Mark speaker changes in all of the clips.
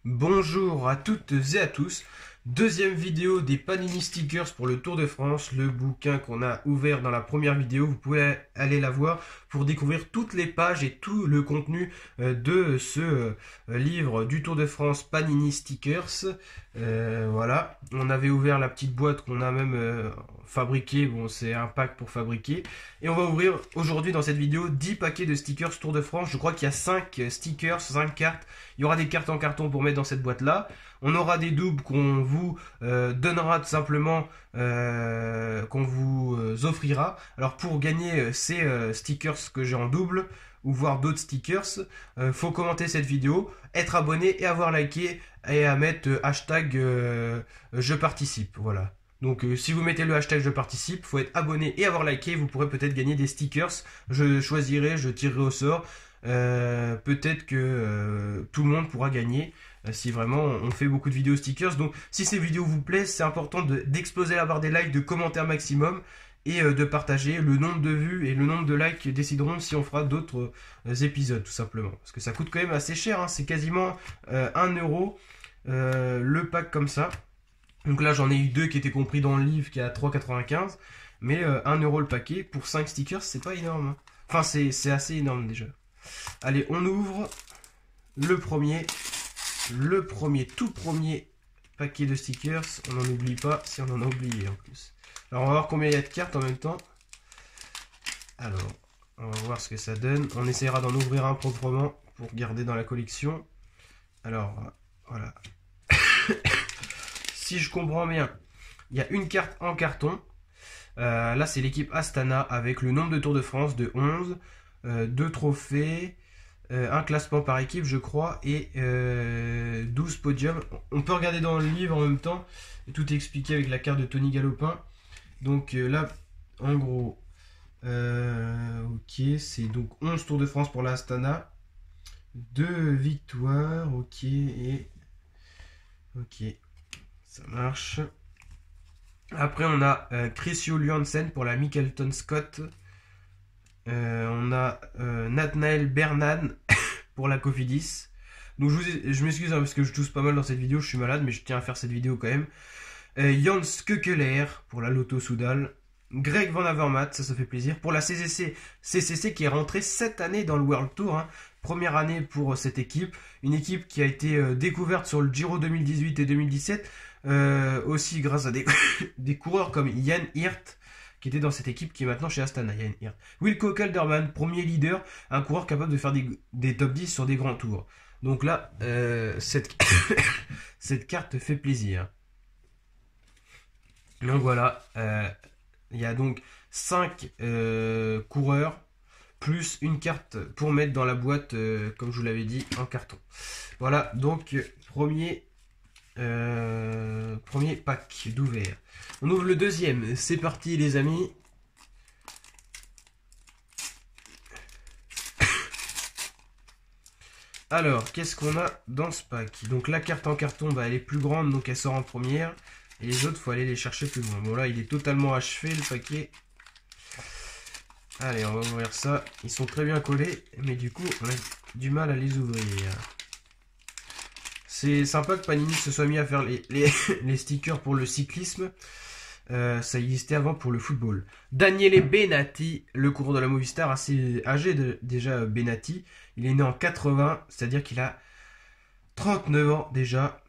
Speaker 1: Bonjour à toutes et à tous. Deuxième vidéo des Panini Stickers pour le Tour de France, le bouquin qu'on a ouvert dans la première vidéo. Vous pouvez aller la voir pour découvrir toutes les pages et tout le contenu de ce livre du Tour de France Panini Stickers. Voilà, on avait ouvert la petite boîte qu'on a même fabriquée. Bon, c'est un pack pour fabriquer. Et on va ouvrir aujourd'hui dans cette vidéo 10 paquets de stickers Tour de France. Je crois qu'il y a 5 stickers, 5 cartes. Il y aura des cartes en carton pour mettre dans cette boîte-là. On aura des doubles qu'on vous donnera tout simplement, qu'on vous offrira. Alors pour gagner ces stickers que j'ai en double, ou voir d'autres stickers, faut commenter cette vidéo, être abonné et avoir liké et à mettre hashtag je participe. Voilà. Donc si vous mettez le hashtag je participe, faut être abonné et avoir liké, vous pourrez peut-être gagner des stickers. Je choisirai, je tirerai au sort. Peut-être que tout le monde pourra gagner si vraiment on fait beaucoup de vidéos stickers. Donc si ces vidéos vous plaisent, c'est important d'exploser la barre des likes, de commentaires maximum et de partager. Le nombre de vues et le nombre de likes décideront si on fera d'autres épisodes tout simplement. Parce que ça coûte quand même assez cher, hein. C'est quasiment 1 euro le pack comme ça. Donc là j'en ai eu deux qui étaient compris dans le livre qui est à 3,95. Mais 1 euro le paquet pour 5 stickers, c'est pas énorme, hein. Enfin c'est assez énorme déjà. Allez, on ouvre tout premier paquet de stickers. On n'en oublie pas si on en a oublié en plus. Alors on va voir combien il y a de cartes en même temps. Alors, on va voir ce que ça donne. On essaiera d'en ouvrir un proprement pour garder dans la collection. Alors, voilà. Si je comprends bien, il y a une carte en carton. Là, c'est l'équipe Astana avec le nombre de Tours de France de 11. 2 trophées. Un classement par équipe, je crois, et 12 podiums. On peut regarder dans le livre en même temps. Et tout est expliqué avec la carte de Tony Galopin. Donc là, en gros, ok, c'est donc 11 Tours de France pour la Astana. 2 victoires, ok, et... Ok, ça marche. Après, on a Chrisio Luansen pour la Michelton Scott. On a Nathanael Bernan pour la Cofidis. Donc je m'excuse, hein, parce que je tousse pas mal dans cette vidéo, je suis malade, mais je tiens à faire cette vidéo quand même. Jans Kekeler pour la Lotto Soudal. Greg Van Avermaet, ça fait plaisir. Pour la CCC qui est rentrée cette année dans le World Tour, hein. Première année pour cette équipe. Une équipe qui a été découverte sur le Giro 2018 et 2017. Aussi grâce à des coureurs comme Jan Hirt, qui était dans cette équipe, qui est maintenant chez Astana. Jan Hirt. Wilco Kelderman, premier leader, un coureur capable de faire des top 10 sur des grands tours. Donc là, cette carte fait plaisir. Donc voilà, il y a donc 5 coureurs, plus une carte pour mettre dans la boîte, comme je vous l'avais dit, en carton. Voilà, donc premier pack d'ouvert. On ouvre le deuxième, c'est parti les amis. Alors, qu'est-ce qu'on a dans ce pack? Donc la carte en carton, bah, elle est plus grande, donc elle sort en première. Et les autres, il faut aller les chercher plus loin. Bon là, il est totalement achevé le paquet. Allez, on va ouvrir ça. Ils sont très bien collés, mais du coup, on a du mal à les ouvrir. C'est sympa que Panini se soit mis à faire les stickers pour le cyclisme. Ça existait avant pour le football. Daniele Benatti, le coureur de la Movistar, assez âgé déjà Benatti. Il est né en 80, c'est-à-dire qu'il a 39 ans déjà.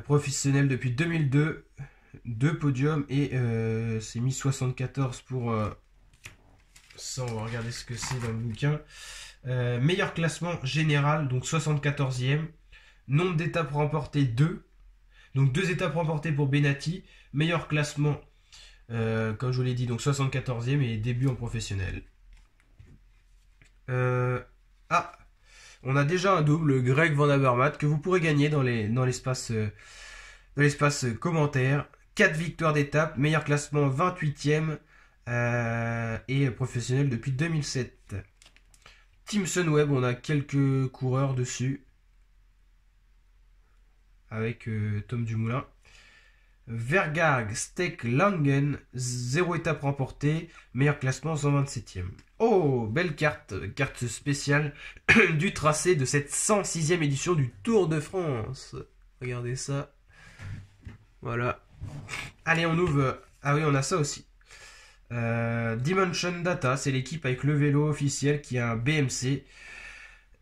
Speaker 1: Professionnel depuis 2002. 2 podiums et c'est mis 74 pour... ça, on va regarder ce que c'est dans le bouquin. Meilleur classement général, donc 74e. Nombre d'étapes remportées 2. Donc 2 étapes remportées pour Benatti. Meilleur classement, comme je vous l'ai dit, donc 74e et début en professionnel. On a déjà un double, Greg Van Avermaet, que vous pourrez gagner dans l'espace commentaires. 4 victoires d'étape, meilleur classement 28e et professionnel depuis 2007. Team Sunweb, on a quelques coureurs dessus avec Tom Dumoulin. Vergag Steak Langen, 0 étape remportée, meilleur classement 127e. Oh, belle carte spéciale du tracé de cette 106e édition du Tour de France. Regardez ça. Voilà. Allez, on ouvre. Ah oui, on a ça aussi. Dimension Data, c'est l'équipe avec le vélo officiel qui a un BMC.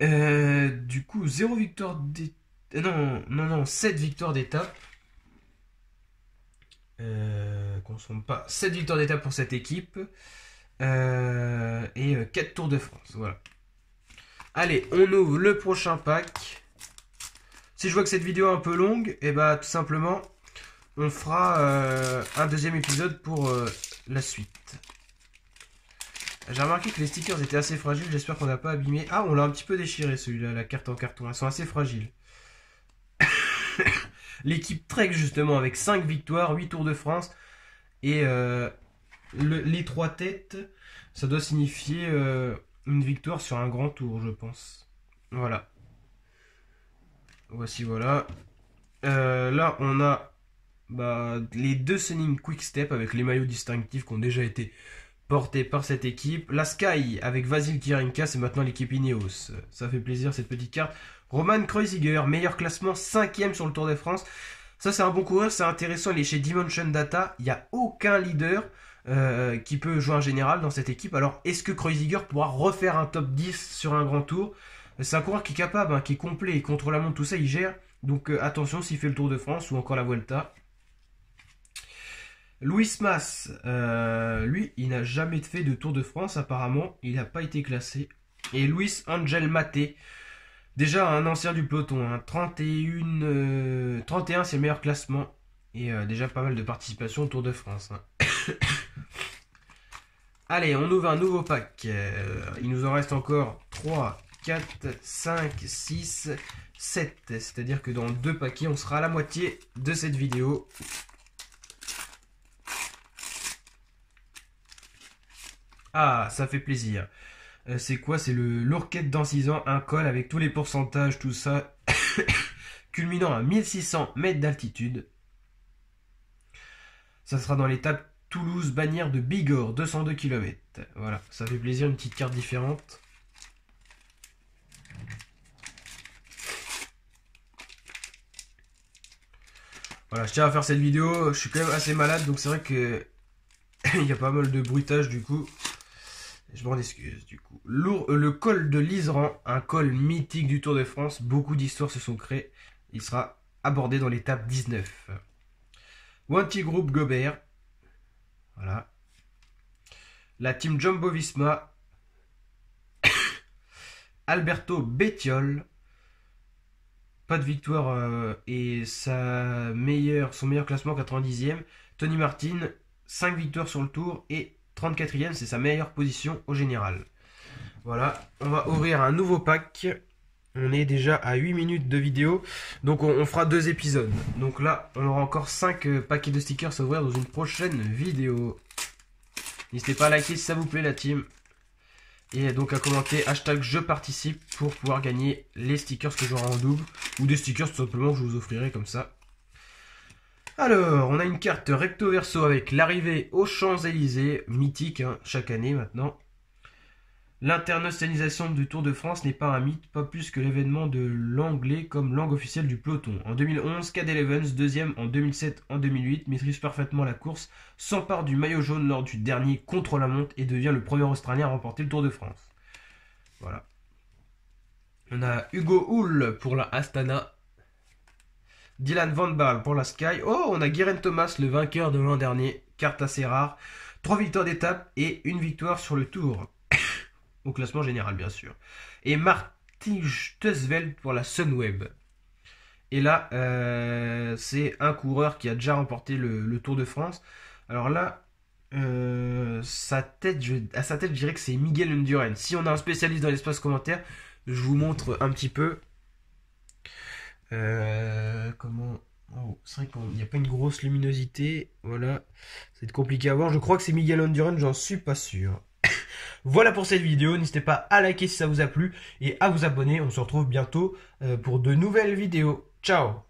Speaker 1: Du coup, 0 victoire d'étape. Non, 7 victoires d'étape. Consomme pas 7 victoires d'étape pour cette équipe. Et 4 Tours de France. Voilà. Allez, on ouvre le prochain pack. Si je vois que cette vidéo est un peu longue, et bah tout simplement, on fera un deuxième épisode pour la suite. J'ai remarqué que les stickers étaient assez fragiles, j'espère qu'on n'a pas abîmé. Ah, on l'a un petit peu déchiré celui-là, la carte en carton, elles sont assez fragiles. L'équipe Trek justement avec 5 victoires, 8 Tours de France. Et les 3 têtes, ça doit signifier une victoire sur un grand tour, je pense. Voilà. Voici, voilà. Là, on a les 2 Sunning Quick Step avec les maillots distinctifs qui ont déjà été portés par cette équipe. La Sky avec Vasil Kirenka, c'est maintenant l'équipe Ineos. Ça fait plaisir cette petite carte. Roman Kreuziger, meilleur classement, 5e sur le Tour de France. Ça, c'est un bon coureur, c'est intéressant. Il est chez Dimension Data. Il n'y a aucun leader qui peut jouer en général dans cette équipe. Alors, est-ce que Kreuziger pourra refaire un top 10 sur un grand tour? C'est un coureur qui est capable, qui est complet. Il contrôle la montre, tout ça, il gère. Donc, attention s'il fait le Tour de France ou encore la Vuelta. Luis Mas, lui, il n'a jamais fait de Tour de France apparemment. Il n'a pas été classé. Et Luis Angel Maté. Déjà un ancien du peloton, 31 c'est le meilleur classement. Et déjà pas mal de participation au Tour de France. Allez, on ouvre un nouveau pack. Il nous en reste encore 3, 4, 5, 6, 7. C'est-à-dire que dans 2 paquets, on sera à la moitié de cette vidéo. Ah, ça fait plaisir. C'est quoi? C'est le Lourquette dans 6 ans, un col avec tous les pourcentages, tout ça, culminant à 1600 mètres d'altitude. Ça sera dans l'étape Toulouse-Bagnères de Bigorre, 202 km. Voilà, ça fait plaisir, une petite carte différente. Voilà, je tiens à faire cette vidéo, je suis quand même assez malade, donc c'est vrai que il y a pas mal de bruitage du coup. Je m'en excuse du coup. Le col de l'Iseran, un col mythique du Tour de France. Beaucoup d'histoires se sont créées. Il sera abordé dans l'étape 19. Wanty Group Gobert. Voilà. La team Jumbo Visma. Alberto Bettiol. Pas de victoire et son meilleur classement 90e. Tony Martin, 5 victoires sur le Tour et 34e, c'est sa meilleure position au général. Voilà, on va ouvrir un nouveau pack. On est déjà à 8 minutes de vidéo. Donc on fera 2 épisodes. Donc là, on aura encore 5 paquets de stickers à ouvrir dans une prochaine vidéo. N'hésitez pas à liker si ça vous plaît la team. Et donc à commenter hashtag je participe pour pouvoir gagner les stickers que j'aurai en double. Ou des stickers tout simplement que je vous offrirai comme ça. Alors, on a une carte recto verso avec l'arrivée aux Champs-Élysées, mythique chaque année maintenant. L'internationalisation du Tour de France n'est pas un mythe, pas plus que l'événement de l'anglais comme langue officielle du peloton. En 2011, Cadel Evans, deuxième en 2007, en 2008, maîtrise parfaitement la course, s'empare du maillot jaune lors du dernier contre-la-montre et devient le premier Australien à remporter le Tour de France. Voilà. On a Hugo Hull pour la Astana. Dylan Van Baarle pour la Sky. Oh, on a Geraint Thomas, le vainqueur de l'an dernier. Carte assez rare. 3 victoires d'étape et 1 victoire sur le Tour. Au classement général, bien sûr. Et Martin Stusveld pour la Sunweb. Et là, c'est un coureur qui a déjà remporté le Tour de France. Alors là, à sa tête, je dirais que c'est Miguel Indurain. Si on a un spécialiste dans l'espace commentaire, je vous montre un petit peu. Comment... Oh, c'est vrai qu'il n'y a pas une grosse luminosité. Voilà, c'est compliqué à voir. Je crois que c'est Miguel Indurain, j'en suis pas sûr. Voilà pour cette vidéo. N'hésitez pas à liker si ça vous a plu et à vous abonner. On se retrouve bientôt pour de nouvelles vidéos. Ciao!